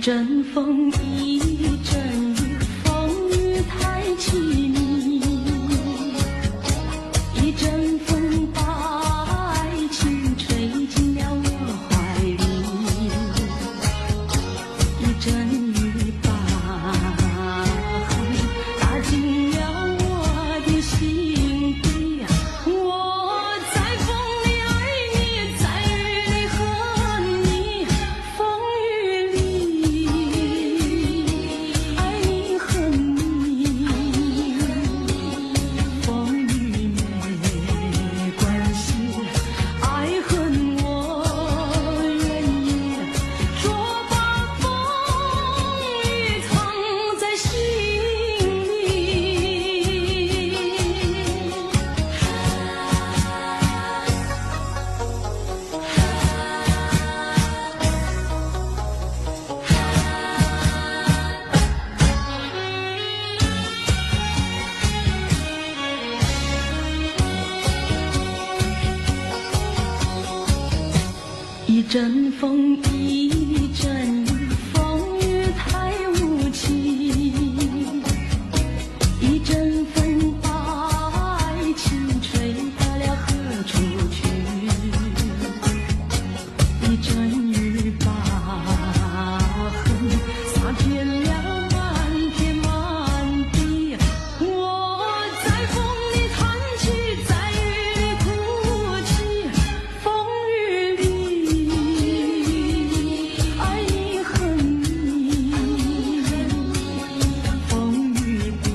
阵风，一阵雨，风雨太凄迷。一阵风把爱情吹进了我怀里，一阵雨把恨打进了我的心底。我在风里爱你，在雨里恨你，风雨里爱你恨你，风雨没关系，爱恨我愿意，说把风雨藏在心里。一阵风，一阵雨，风雨太无情。一阵风把爱情吹到了何处去？一阵雨把恨洒遍了满天满地。我在风里叹气，在雨里哭泣，风雨里爱你恨你，风雨不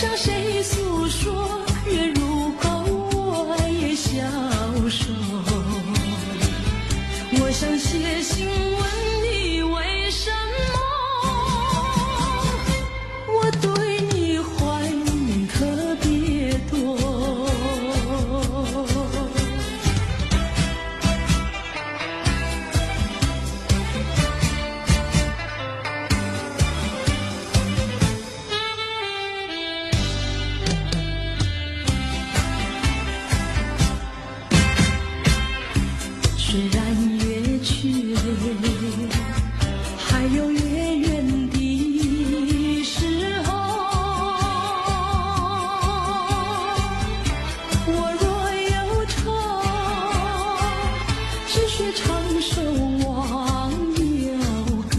向谁诉说？月如钩，我也消瘦。我想写信问你，为什么我对你怀念特别多？虽然月缺，还有月圆的时候。我若有愁，只需唱首忘忧歌。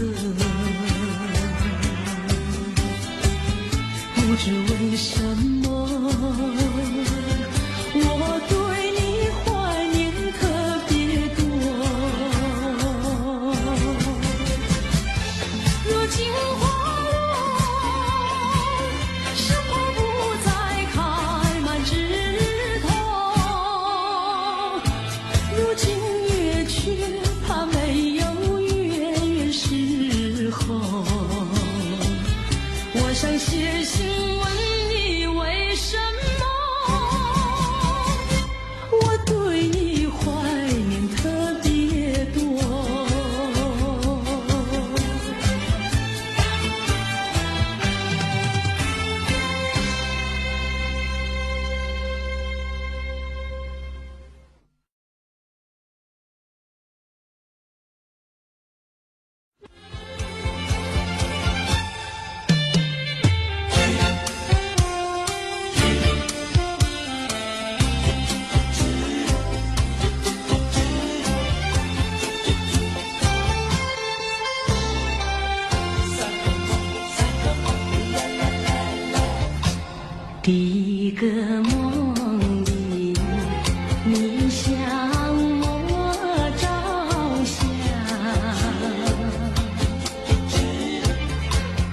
不知为什么，我对你怀念特别多。如今花落，生活不再开满枝头。如今月缺，怕没有月圆时候。我想写信问你，为什么我对你怀念特别多？第一个梦里，你向我照相，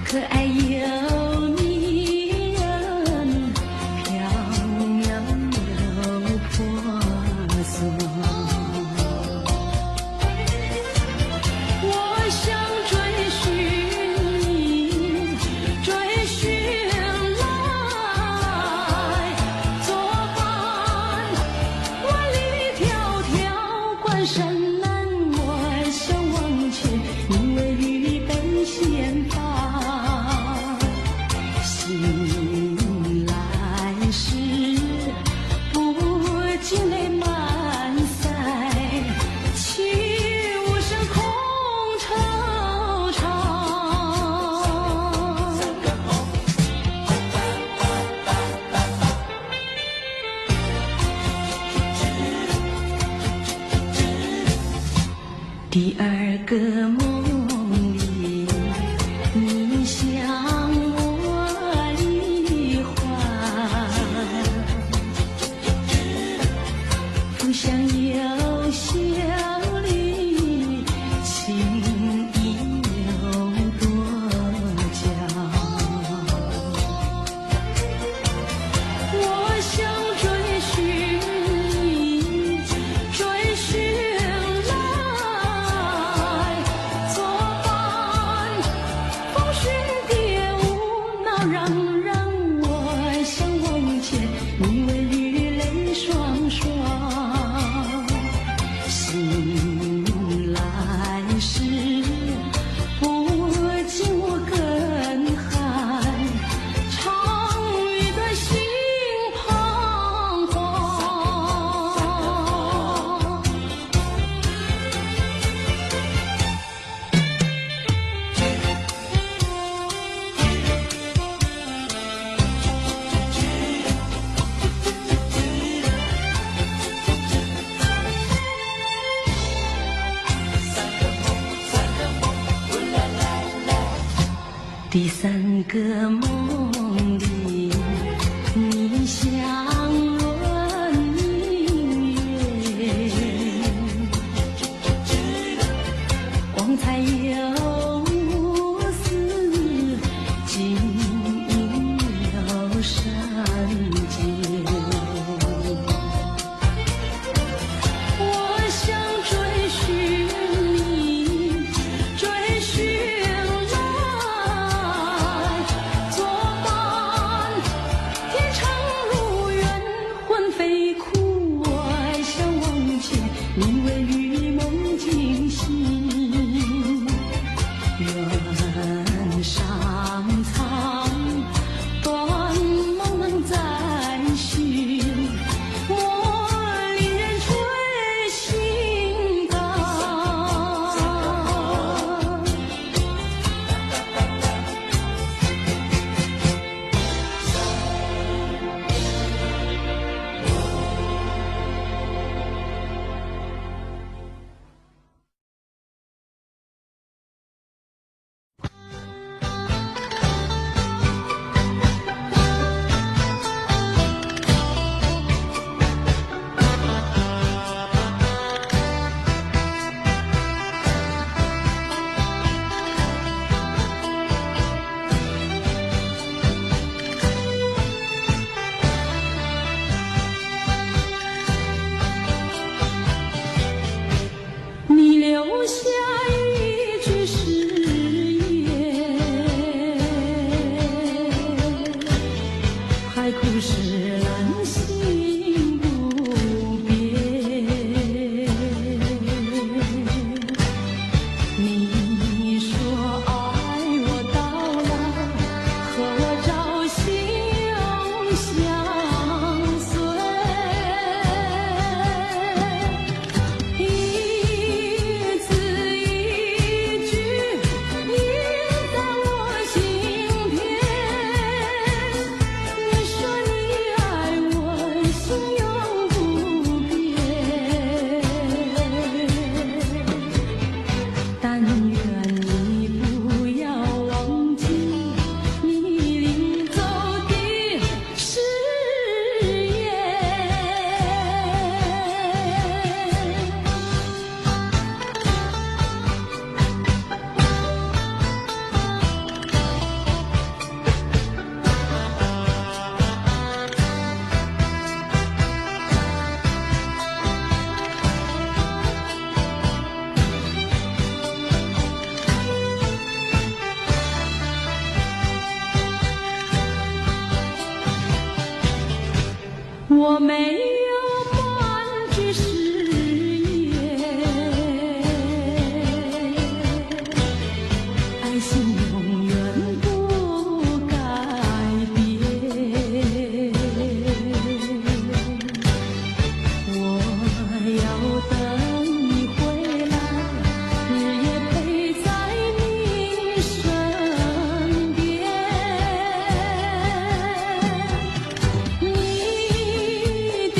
可爱又迷人，飘渺又婆娑。我想追寻你，追寻来作伴。万里迢迢，关山难，我想往前，你为预备先发。醒来时，不禁泪满腮，泣无声空惆怅。第二个梦里，你向我离怀，浮想有笑里，情意有多娇。我想追寻你，追寻来作伴。风寻蝶舞，闹嚷嚷，我想往前，你为雨泪双双。醒来时，不禁我更寒，长雨的心彷徨。第三个梦里，你向我明月，光彩有丝，晶莹有声。我没有半句誓言，爱情永远不改变。我要等你回来，日夜陪在你身边。你的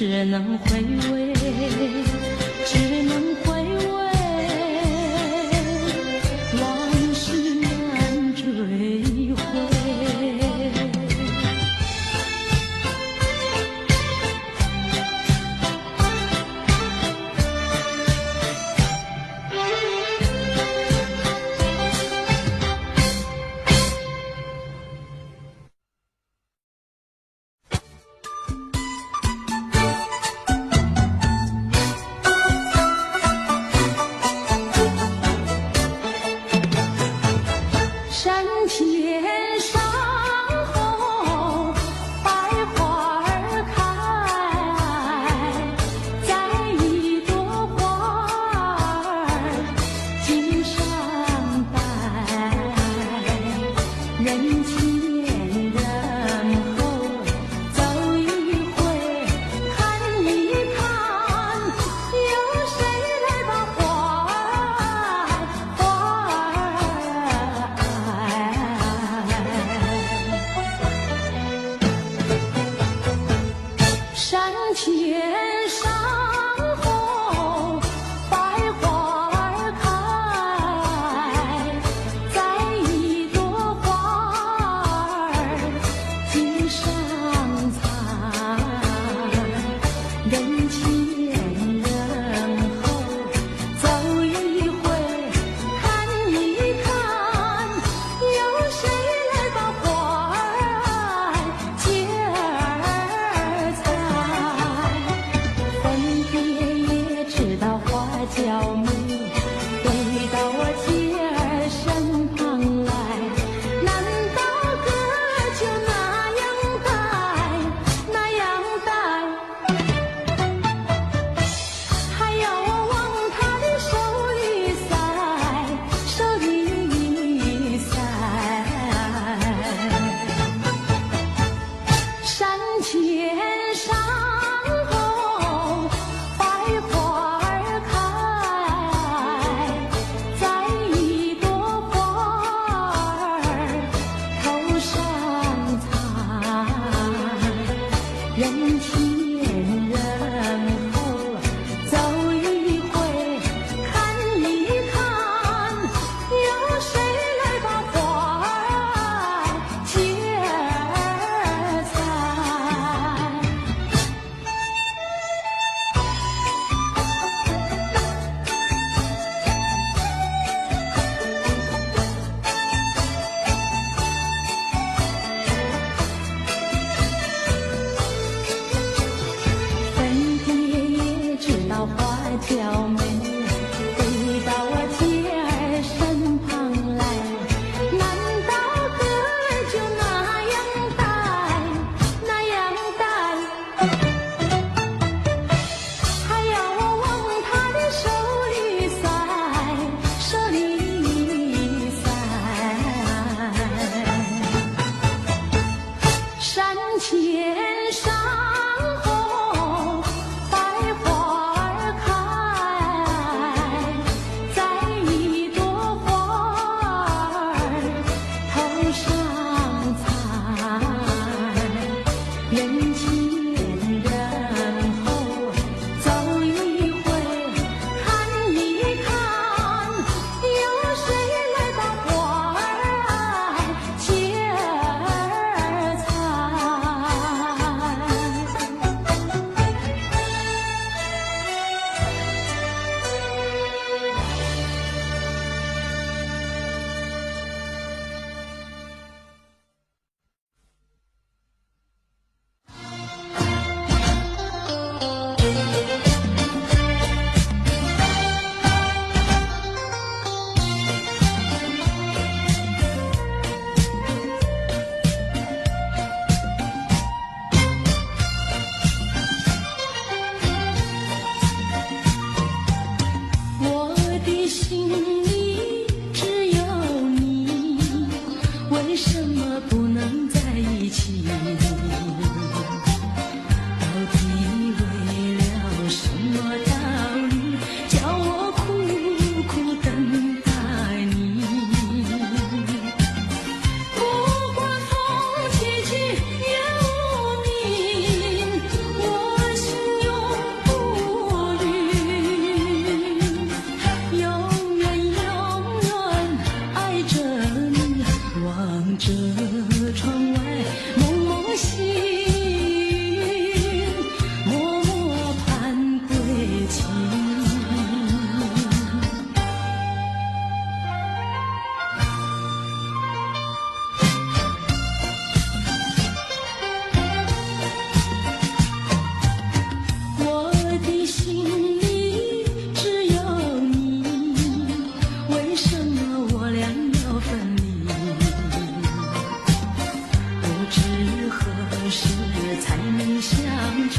只能回味，只能回味，往事难追回。山前山后百花儿开，栽一朵花儿锦上带。人前人后走一回，看一看，有谁来把花儿山前山后百花儿开，栽一朵花儿锦上采。人前人后走一回，看一看，有谁来把花儿接儿采。粉笔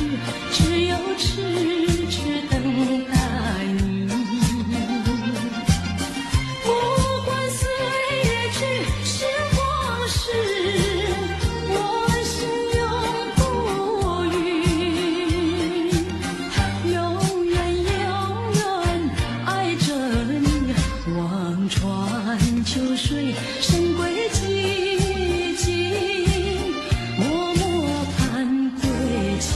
去，只有痴痴等待你。不管岁月去，时光逝，我心永不渝，永远永远爱着你。望穿秋水，神归寂静，默默盼归期。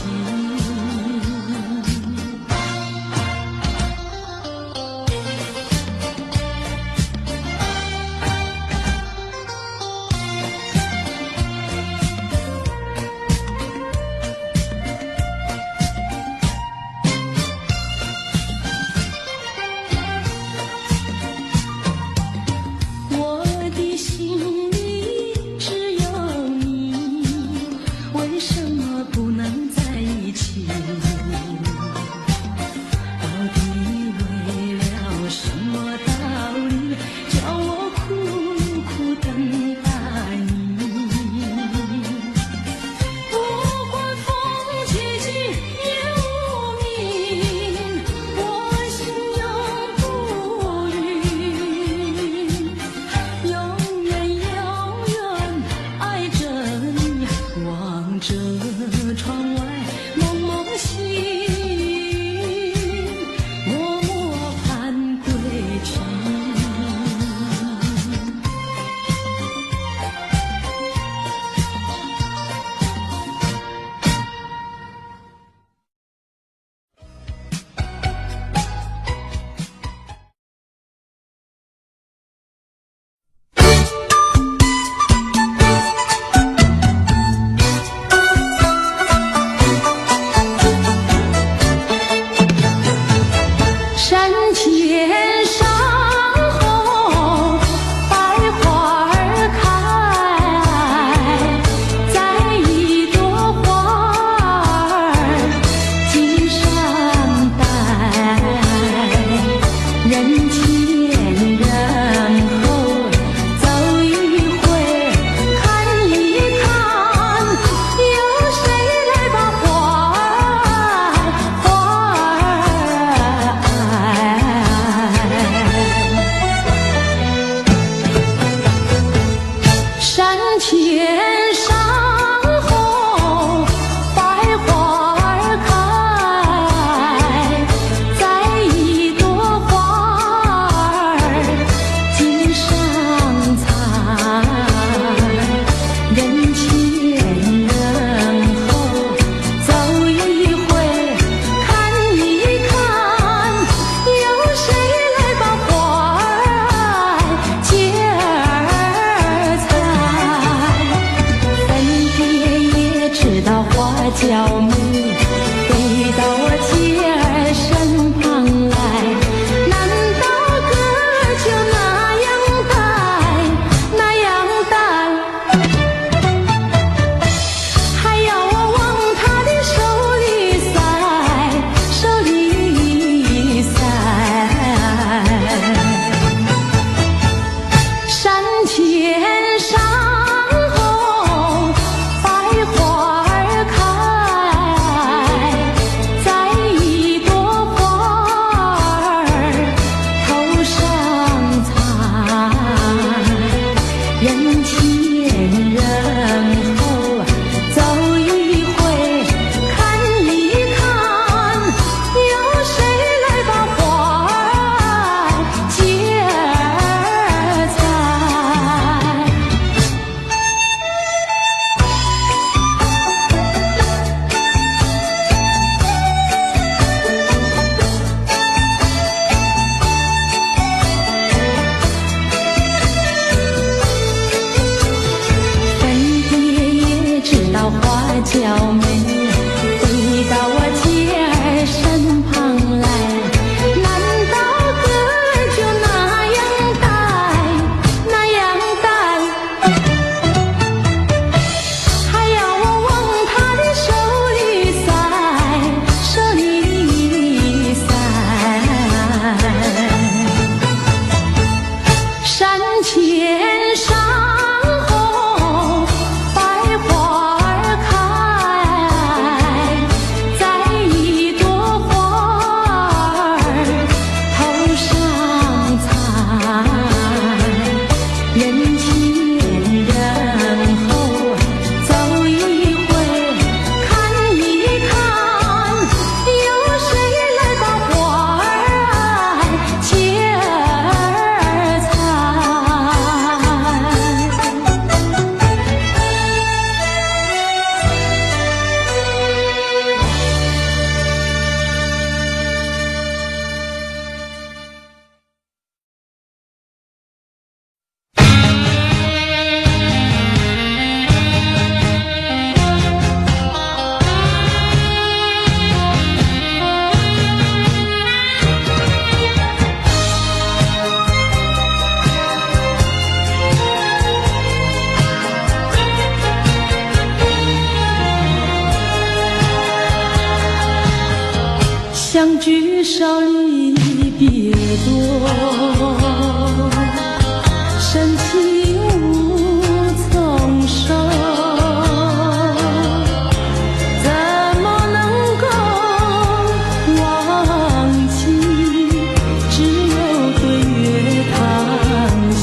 相聚少离别多，深情无从说，怎么能够忘记？只有对月叹息。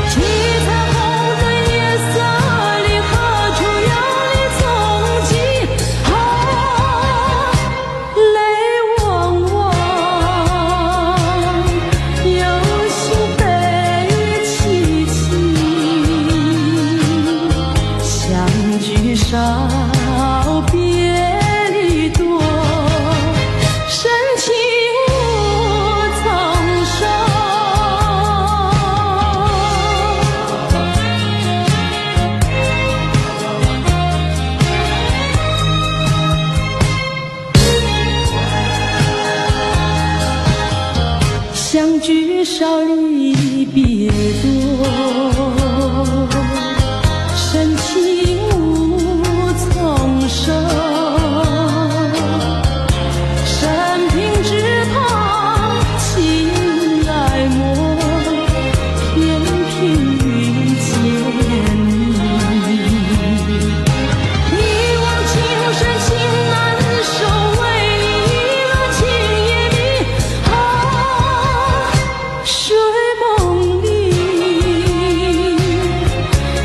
七彩虹的夜色里，何处有你踪迹？泪汪汪，有心悲戚戚。相聚少，别离多，深情无从说。相聚少离别多，深情无从说。生平只盼情来磨，偏偏遇见你。一往情深情难收，唯一了情也迷。睡梦里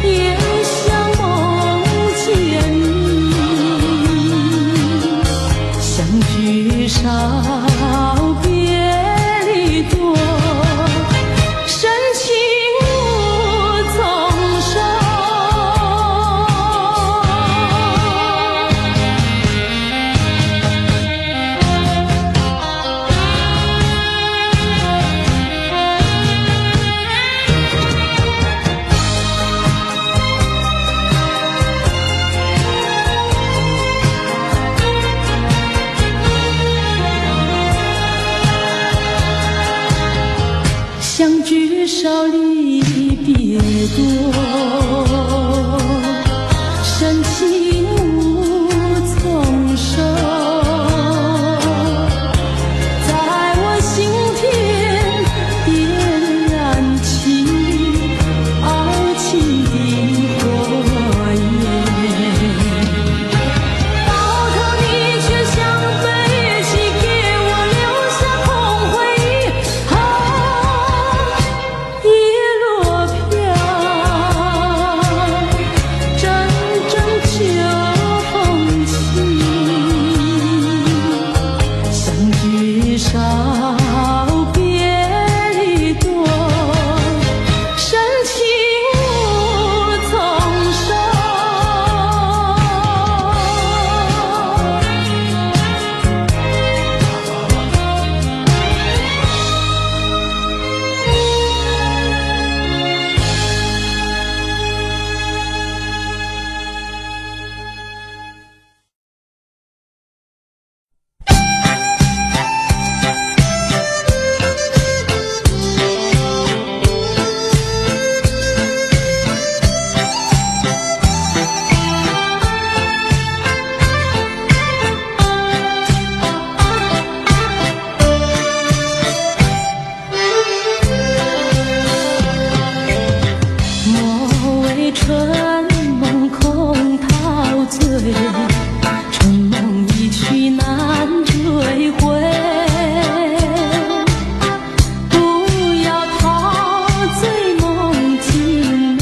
也像梦见你，相聚少，别离多，深情无从说。相聚少离别多，深情无从说。在我心田点燃起爱情的火焰，到头你却像飞起，给我留下空回忆。叶落飘，阵阵秋风起。相聚少，别离多，深情无从说。莫为春梦空陶醉，春梦一去难追回。不要陶醉梦境美，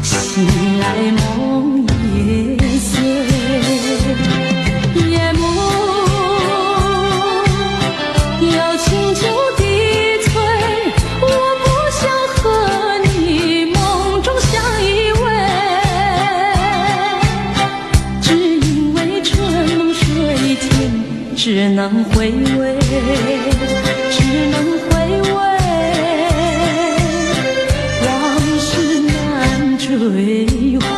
醒来梦也碎。夜幕有清秋低垂，我不想和你梦中相依偎，只因为春梦水天，只能回味，只能回味，往事难追回。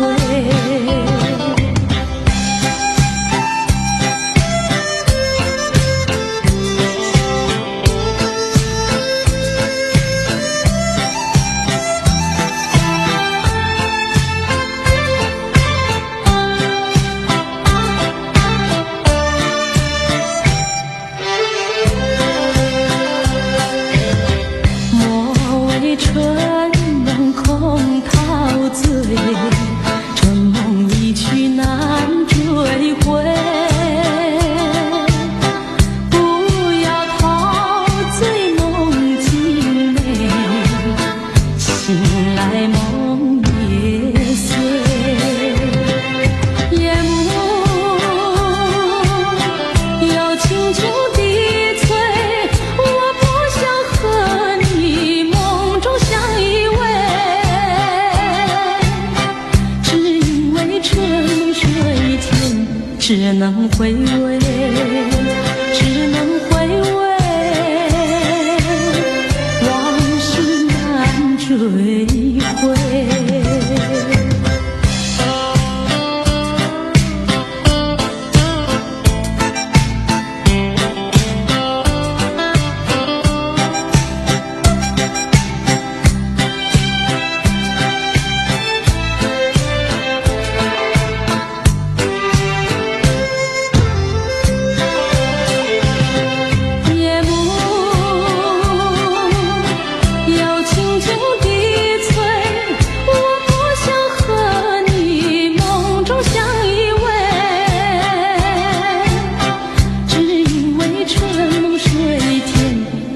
只能回味，只能回味，往事难追回。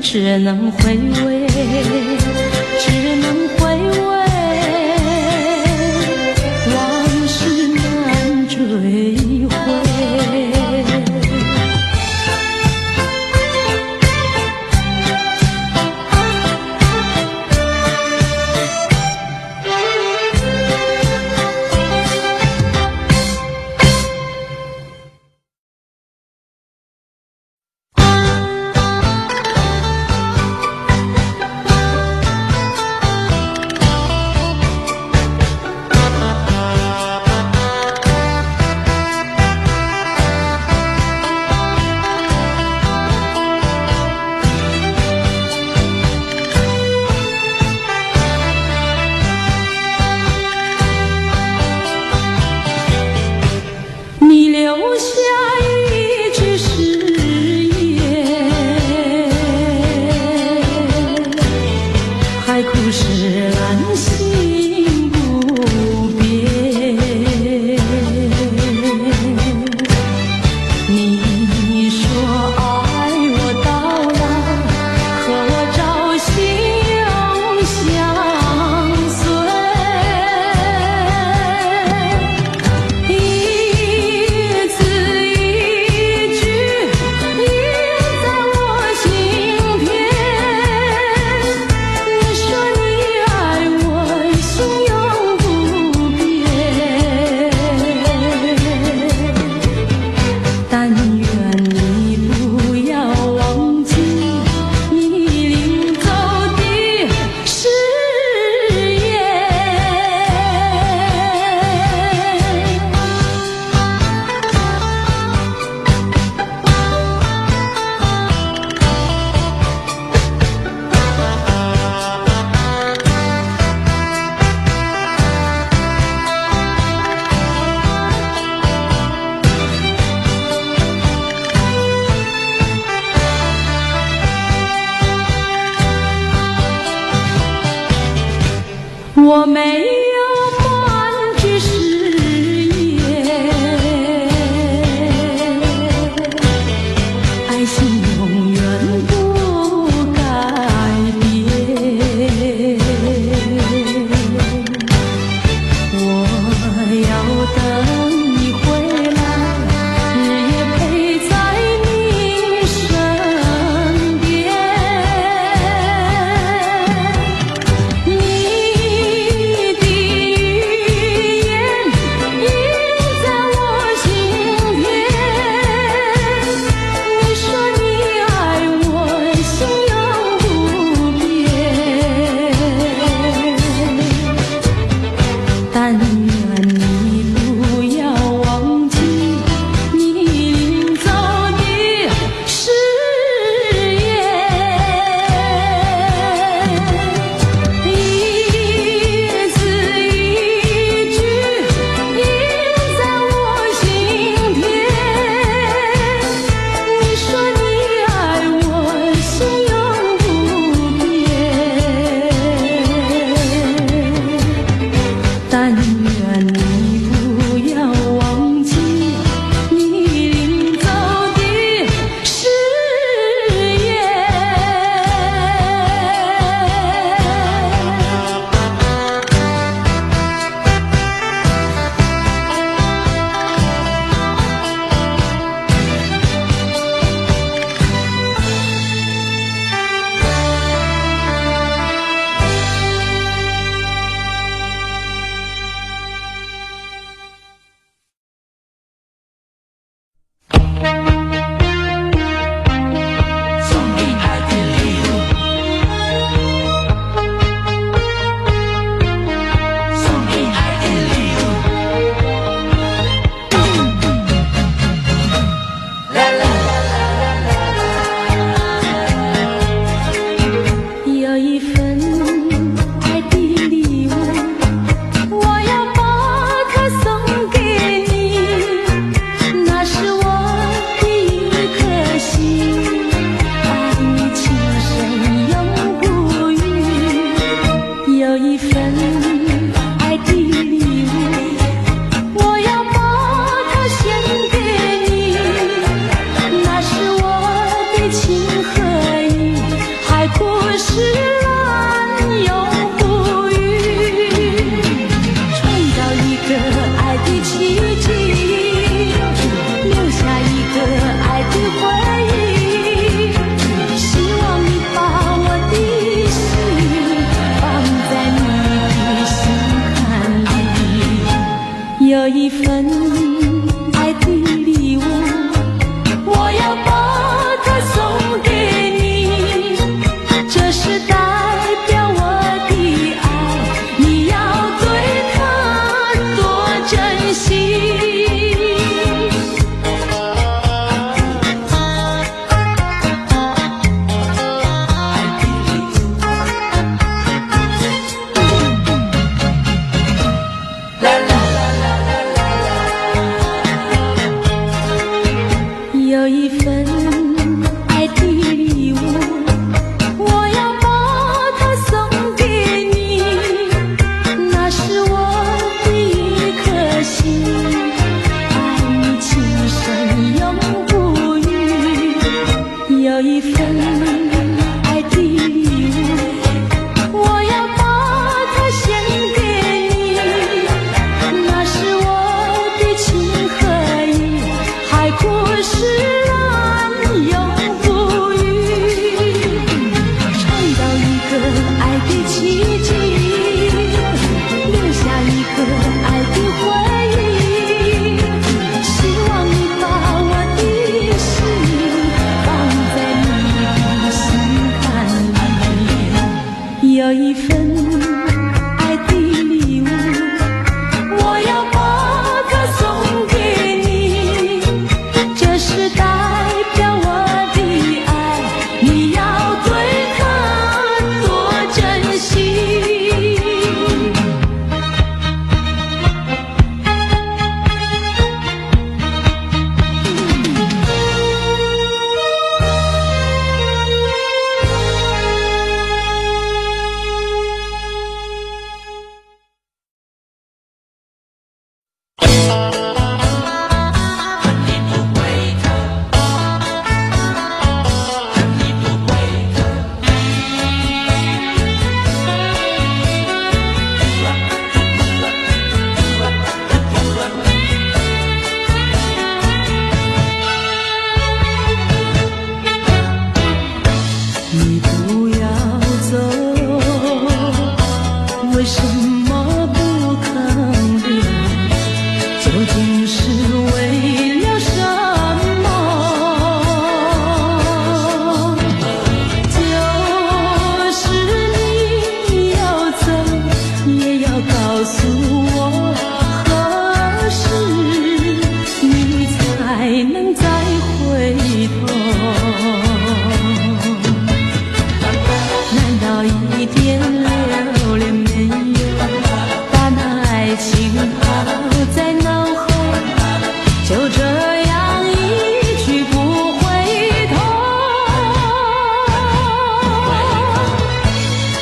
只能回味，只能回味，往事难追回。一字能再回头？难道一点留恋没有？把那爱情抛在脑后，就这样一去不回头。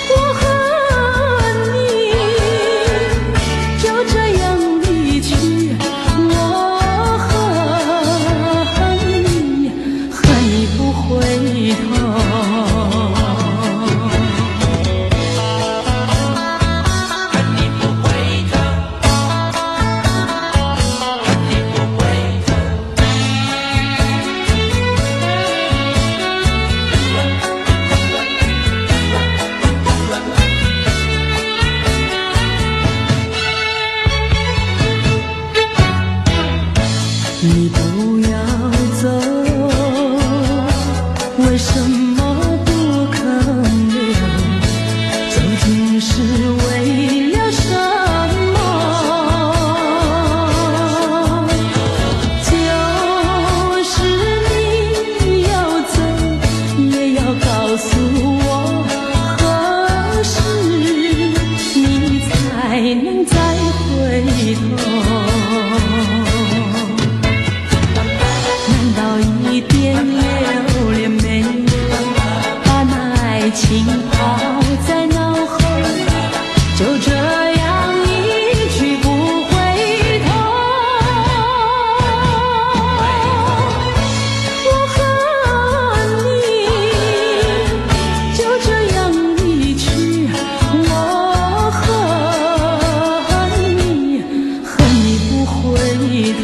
我和你就这样离去，我和你不回头。你不要走，为什么不肯留？究竟是为了什么？就是你要走，也要告诉我，何时你才能再回头？一点留恋没有？把那爱情抛在脑后，就这样一去不回头。我和你就这样离去，我和你不回头。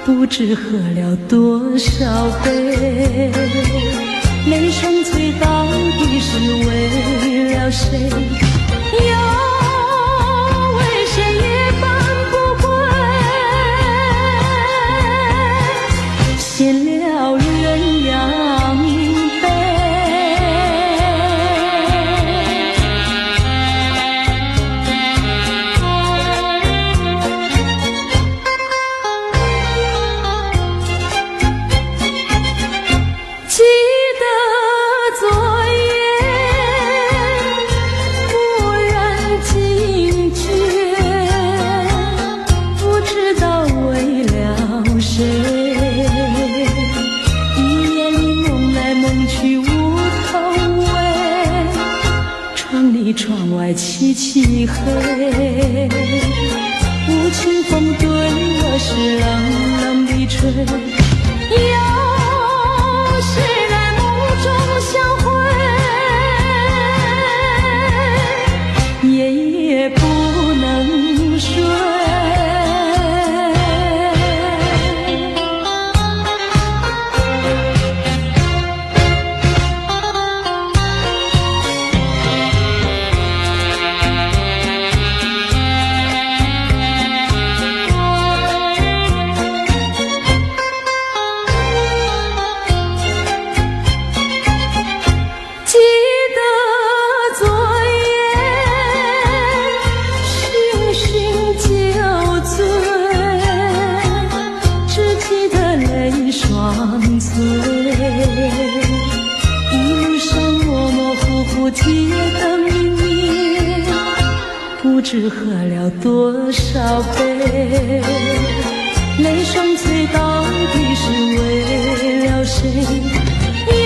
不知喝了多少杯，泪双催到底是为了谁？又为谁也返不归？闲了鸳鸯杯。记得昨夜蓦然惊觉，不知道为了谁，一夜里梦来梦去无头尾，窗里窗外漆漆黑，无情风对我是冷冷地吹。是来梦中相会，不知喝了多少杯，泪双垂到底是为了谁？又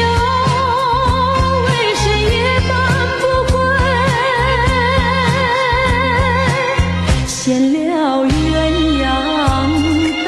为谁夜半不归？献了鸳鸯杯。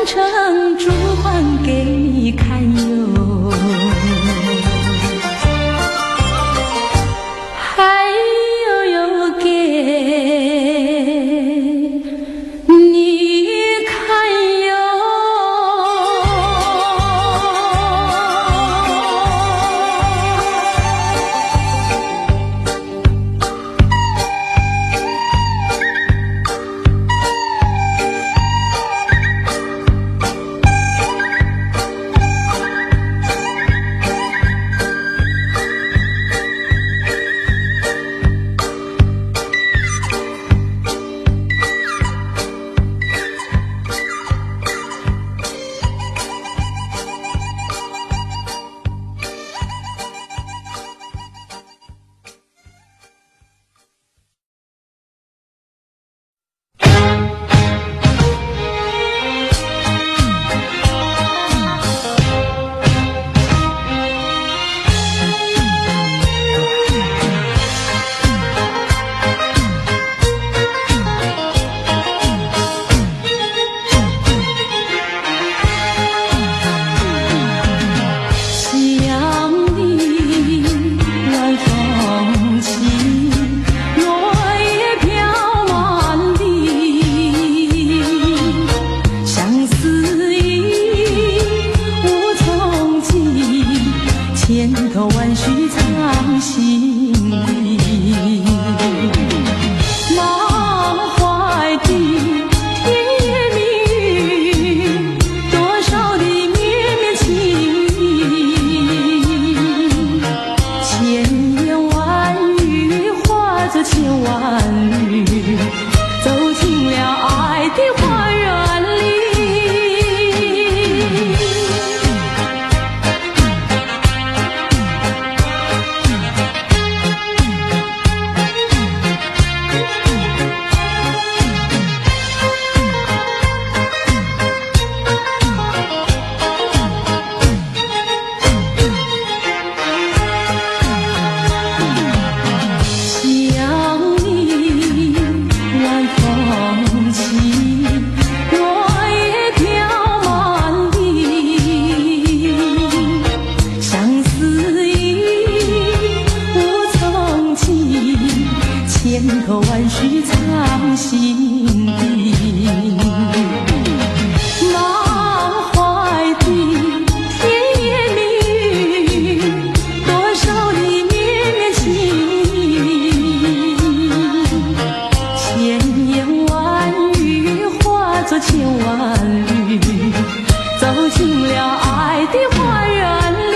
成珠还给你看哟，还有给你看哟。千万缕，走进了爱的花园里。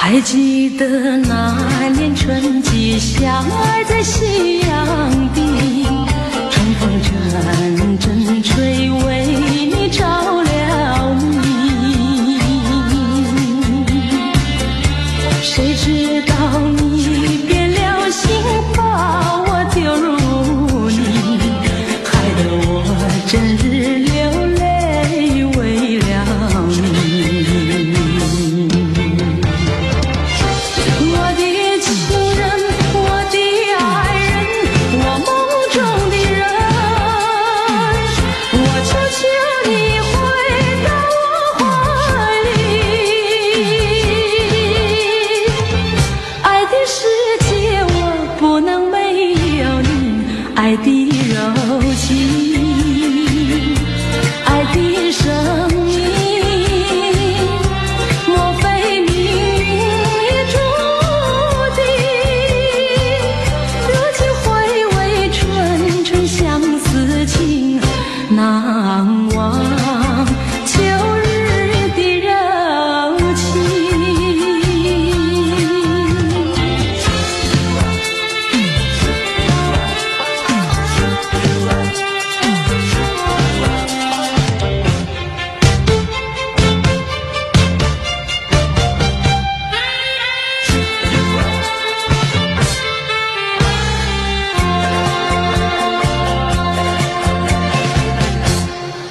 还记得那年春季，相爱在夕阳底，春风阵阵吹，为你着了迷。谁知道你变了心，把我丢入泥，害得我整日流泪为了你。爱的柔情，爱的生命，莫非命运注定？如今回味纯纯相思情，难忘秋日的柔情。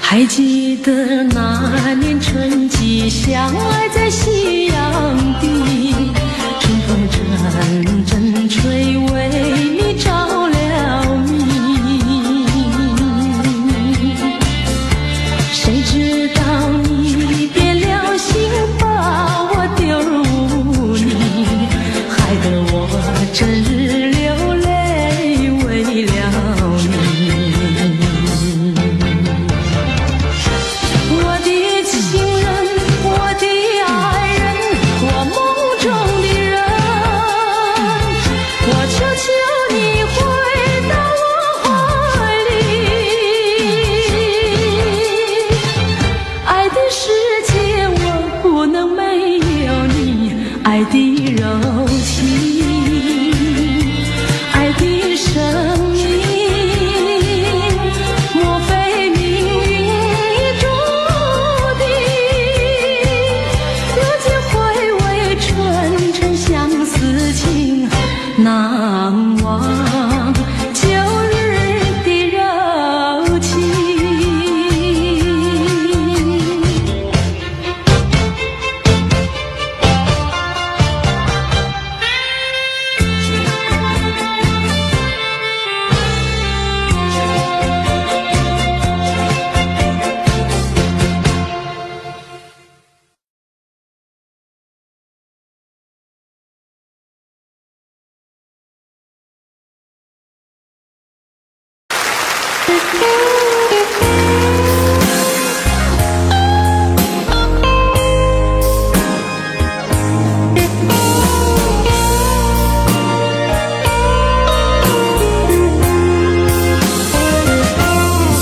还记得那年春季，相爱在夕阳底，春风阵阵吹，为你着了迷。谁知道你变了心，把我丢入泥，害得我整日流泪为了你。我的情人，我的爱人，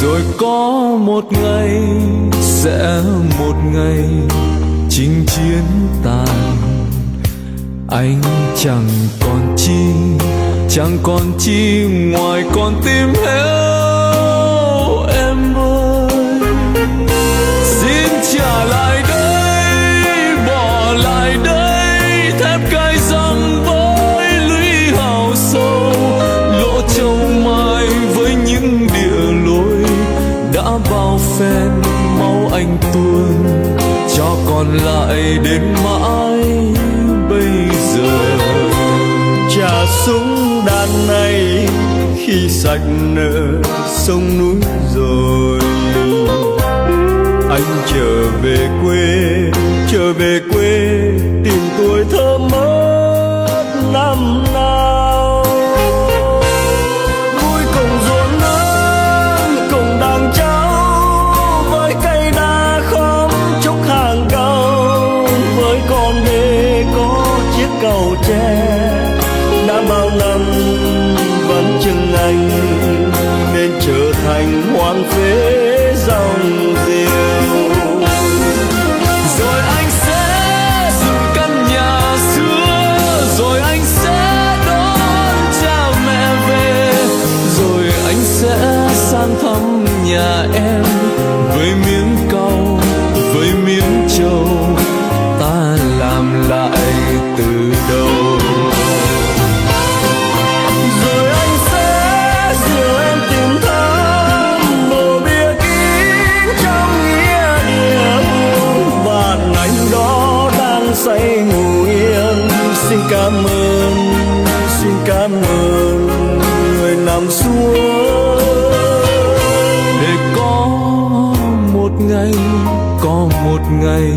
Rồi có một ngày sẽ một ngày chinh chiến tàn, anh chẳng còn chi ngoài con tim héo em ơi. Xin trả lại đây, bỏ lại đây thép gai răng với lũy hào sâu, lỗ châu mai với những địa lối đã bao phen máu anh tuôn, cho còn lại đến mãi bây giờ. Trả súng đạn này khi sạch nợ sông núi rồi, anh trở về quê tìm tuổi thơ mất năm nào. Vui cùng ruộng nắng cùng đàn cháu, với cây đa khóm trúc hàng cao, với con đê có chiếc cầu tre đã bao năm vẫn chừng anh, nên trở thành hoang phế dòng diều. Rồi anh sẽ dựng căn nhà xưa, rồi anh sẽ đón cha mẹ về, rồi anh sẽ sang thăm nhà em với miếng cau với miếng trầu, ta làm lại từ đầu. Rồi anh sẽ dìu em tìm thăm mộ bia kín trong nghĩa địa buồn, bạn anh đó đang say ngủ yên. Xin cảm ơn người nằm xuống. Để có một ngày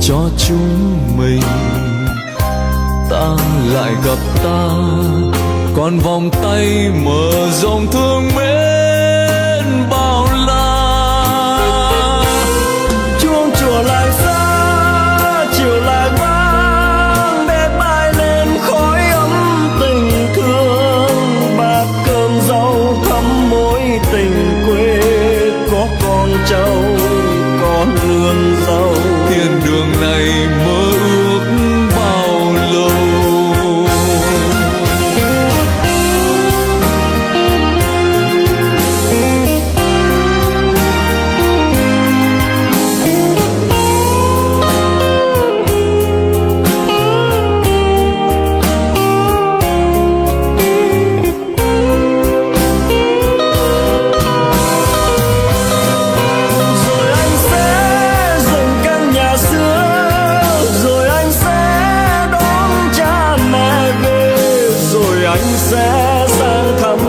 cho chúng mình, ta lại gặp ta, còn vòng tay mở rộng thương mến bao la. Chuông chùa lại xa, chiều lại vang, để bay lên khói ấm tình thương. Bát cơm rau thắm mối tình quê, có con cháu con nương dâu. Thiên đường này mơ ước bao lâu. Rồi anh sẽ dựng căn nhà xưa, rồi anh sẽ đón cha mẹ về, rồi anh sẽ sang thăm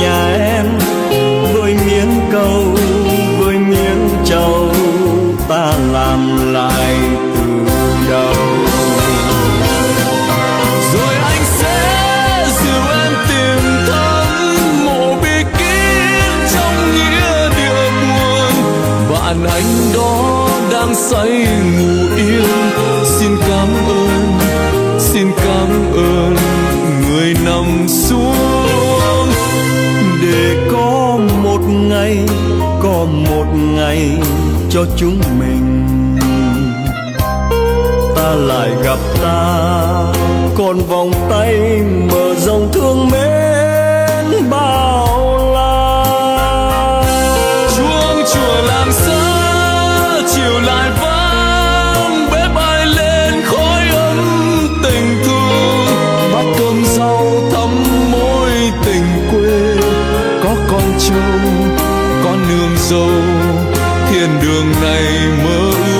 nhà em với miếng câu với miếng trầu, ta làm lại từ đầu. Rồi anh sẽ dìu em tìm thăm mộ bia kín trong nghĩa địa buồn, bạn anh đó đang say ngủ yên. Xin cảm ơn người nằm xuống. Để có một ngày cho chúng mình, ta lại gặp ta, còn vòng tay mở rộng thương mến bao la. Chuông chùa làng xa chiều lại vang, bếp ai lên khói ấm tình thương. Bát cơm rau thắm mối tình quê, có con trâu con nương dâu. Thiên đường này mơ ước